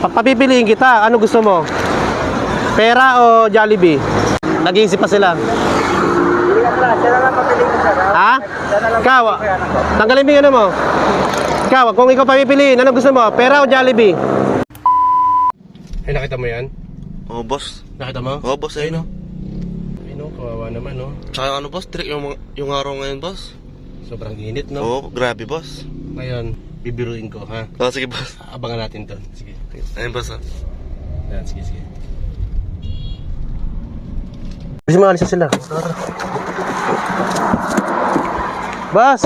Papipiliin kita. Ano gusto mo? Pera o Jollibee? Nag-iisip pa sila. Siya na lang papiliin ko, sir. Ha? Siya na lang Ikaw, papiliin ko yan ako. tanggalin mo yung ano mo. Ikaw, kung ikaw papipiliin, ano gusto mo? Pera o Jollibee? Ay, nakita mo yan? Oh, boss. Nakita mo? Oh, boss, ayun oh. Ay, no, kawawa naman, no? Tsaka ano, boss, trick yung araw ngayon, boss. Sobrang init, no? Oo, grabe, boss. Ngayon, bibiruin ko, ha? Oh, sige, boss. Abangan natin to. Sige. Ayun, boss, ah. Yan, sige. Kasi mga alis na sila. Boss!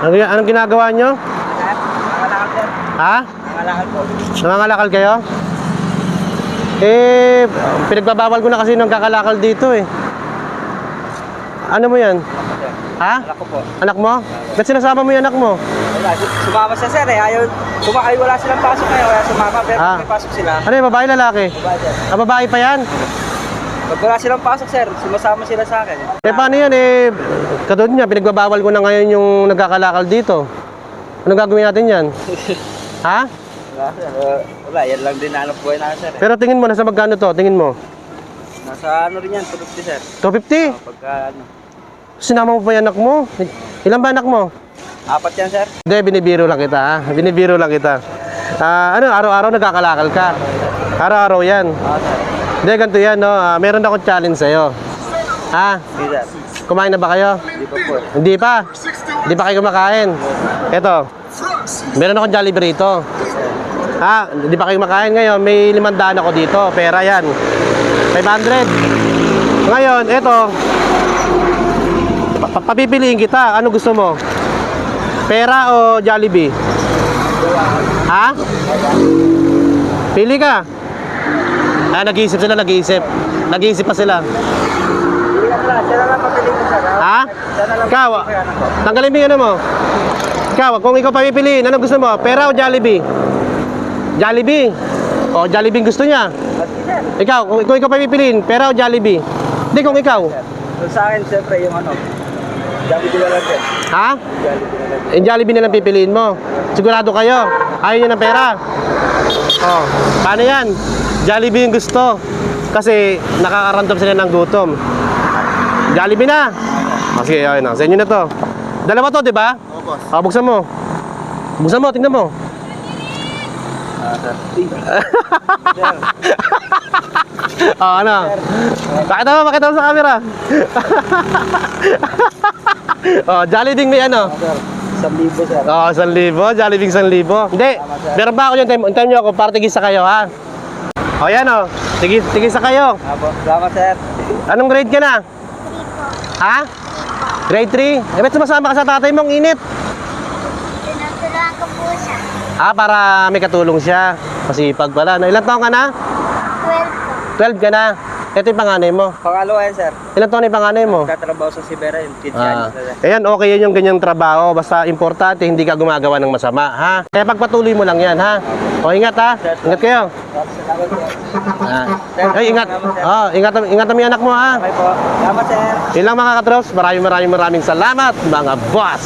Anong ginagawa nyo? Nangalakal, sir. Ha? Nangalakal po. Nangangalakal kayo? Pinagbabawal ko na kasi nung kakalakal dito eh. Ano mo yan? Sir. Ha? Anak ko po. Anak mo? Ba't sinasama mo yung anak mo? Wala, sumama siya, sir, eh. Ay, wala silang pasok ngayon, kaya sumama. Pero Ah. may pasok sila. Ano yung babae lalaki? Diba, sir? Ah, babae pa yan? Pag wala silang pasok, sir, sumasama sila sa akin. Paano yan katulad niya, pinagbabawal ko na ngayon yung nagkakalakal dito. Ano gagawin natin yan? Ha? Wala, sir. Wala, yan lang din hanap buhay natin, sir. Pero tingin mo, nasa magkano to? Tingin mo? Nasa ano rin yan, 250, sir. 250? Pagka ano. Sinama mo pa yung anak mo? Ilan ba anak mo? 4 yan, sir. Hindi, binibiro lang kita, ha? Binibiro lang kita. Araw-araw nagkakalakal ka? Araw-araw yan. Sir. Hindi, ganito yan, no? Meron akong challenge sa'yo. Ha? Hindi, sir. Kumain na ba kayo? Hindi pa po. Hindi pa? Hindi pa kayo kumakain? Eto, meron akong Jollibee rito. Ha? Hindi pa kayo kumakain ngayon? May 500 ako dito. Pera yan. 500. Ngayon, eto, papipiliin kita. Ano gusto mo? Pera o Jollibee? Ha? Pili ka. Nag-iisip sila, nag-iisip. Nag-iisip pa sila. Siya na lang papiliin ko, sir. Ha? Siya na lang Ikaw, papiliin ko yan ako. tanggalin mo yung ano mo. Ikaw, kung ikaw papipiliin, ano gusto mo? Pera o Jollibee? Jollibee. O, Jollibee gusto niya. Ikaw, kung ikaw papipiliin, pera o Jollibee? Hindi, kung ikaw. So, sa akin, siyempre, yung ano, Jollibee na lang, sir. Ha? Jollibee na lang. Yung Jollibee na lang pipiliin mo. Sigurado kayo. Ayaw niyo ng pera. O, paano yan? Jollibee yung gusto. Kasi nakakaramdam sila ng gutom. Jollibee na. Sige, ayun na. Sa inyo na to. Dalawa to, di ba? Oo, boss. Buksan mo. Buksan mo, tingnan mo. Sir. Ano? Pakita mo sa camera. Jollibee may ano? Sir, 1,000, sir. 1,000. Jollibee 1,000. Hindi. Meron ba ako yung time nyo ako para tigisa kayo, ha? Yan o. Tigisa kayo. Salamat, sir. Anong grade ka na? Ha? Grade 3? Ba't sumasama ka sa tatay mong init? Tinutulungan ko po siya. Para may katulong siya. Masipag pala. Ilan taon ka na? 12 po. 12 ka na. Ito yung panganay mo. Pangalawa yan, sir. Ilan taon na yung panganay mo? Katrabaho sa Sibera, yung 15 años na, sir. Ayan, okay yan yung ganyang trabaho. Basta importante, hindi ka gumagawa ng masama, ha? Kaya pagpatuloy mo lang yan, ha? O, ingat, ha? Ingat kayo. Salamat, sir. Ay, ingat. Ingat mo yung anak mo, ha? Okay po. Salamat, sir. Yun lang mga katrops. Maraming salamat, mga boss.